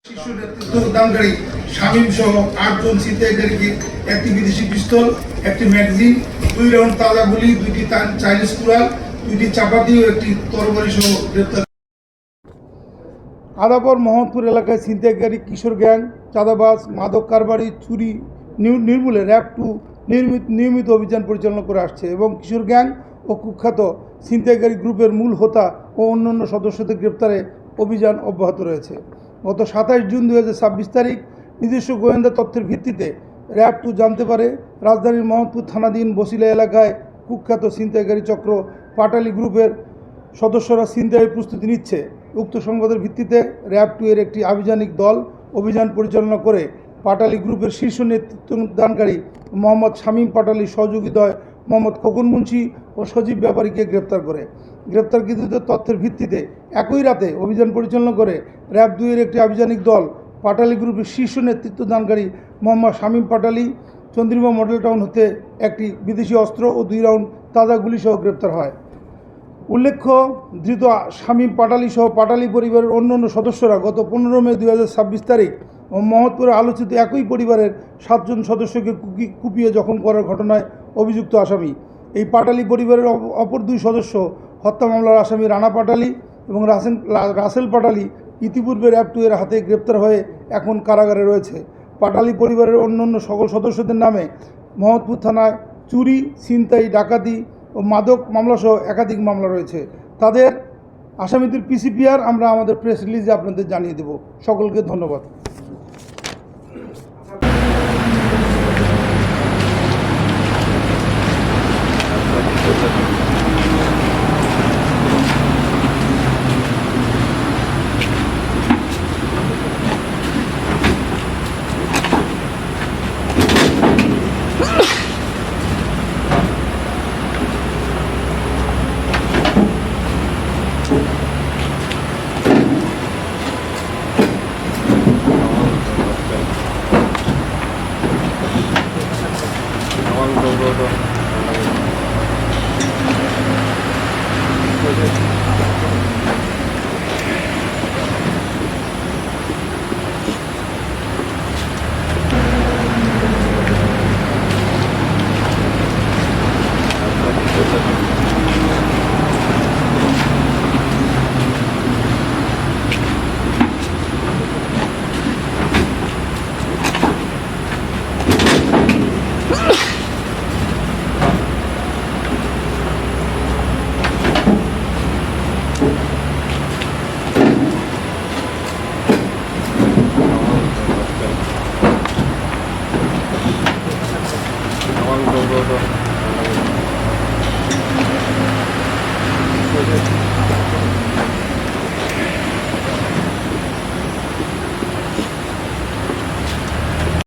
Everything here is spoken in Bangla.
শীর্ষ নেতৃত্বদানকারী শামীম সহ 8 জন ছিনতাইকারীকে একটি বিদেশি পিস্তল, একটি ম্যাগাজিন, 2 রাউন্ড তাজা গুলি, 2টি চাইনিজ কুড়াল, 2টি চাপাতি ও একটি তরবারি সহ গ্রেপ্তার। আদাবর মোহাম্মদপুর এলাকায় ছিনতাইকারী কিশোর গ্যাং, চাঁদাবাজ, মাদক কারবারি, চুরি নির্মূলে র্যাব 2 নিয়মিত অভিযান পরিচালনা করে আসছে এবং কিশোর গ্যাং ও কুখ্যাত ছিনতাইকারী গ্রুপের মূল হোতা ও অন্যান্য সদস্যদের গ্রেপ্তারে অভিযান অব্যাহত রয়েছে। গত 27 জুন 2026 তারিখ নিজস্ব গোয়েন্দা তথ্যের ভিত্তিতে র্যাব 2 জানতে পারে রাজধানীর মোহাম্মদপুর থানাধীন বসিলা এলাকায় কুখ্যাত ছিনতাইকারী চক্র পাটালি গ্রুপের সদস্যরা ছিনতাইয়ের প্রস্তুতি নিচ্ছে। উক্ত সংবাদের ভিত্তিতে র্যাব 2 এর একটি আভিযানিক দল অভিযান পরিচালনা করে পাটালি গ্রুপের শীর্ষ নেতৃত্বদানকারী মোহাম্মদ শামীম পাটালির সহযোগিতায় মোহাম্মদ খোকন মুন্সি ও সজীব ব্যাপারীকে গ্রেপ্তার করে। গ্রেপ্তারকৃতদের তথ্যের ভিত্তিতে একই রাতে অভিযান পরিচালনা করে র্যাব 2 এর একটি আভিযানিক দল পাটালি গ্রুপের শীর্ষ নেতৃত্বদানকারী মোহাম্মদ শামীম পাটালি চন্দ্রিমা মডেল টাউন হতে একটি বিদেশি অস্ত্র ও 2 রাউন্ড তাজা গুলি সহ গ্রেপ্তার হয়। উল্লেখ্য, ধৃত শামীম পাটালি সহ পাটালি পরিবারের অন্যান্য সদস্যরা গত 15 মে 2026 তারিখ ও মোহাম্মদপুরে আলোচিত একই পরিবারের 7 জন সদস্যকে কুপিয়ে জখম করার ঘটনায় অভিযুক্ত আসামি। এই পাটালি পরিবারের অপর 2 সদস্য হত্যা মামলার আসামি রানা পাটালি এবং রাসেল পাটালি ইতিপূর্বে র্যাব 2 এর হাতে গ্রেপ্তার হয়ে এখন কারাগারে রয়েছে। পাটালি পরিবারের অন্যান্য সকল সদস্যদের নামে মোহাম্মদপুর থানায় চুরি, ছিনতাই, ডাকাতি ও মাদক মামলাসহ একাধিক মামলা রয়েছে। তাদের আসামিদের পিসিপিআর আমরা আমাদের প্রেস রিলিজে আপনাদের জানিয়ে দেব। সকলকে ধন্যবাদ। Go.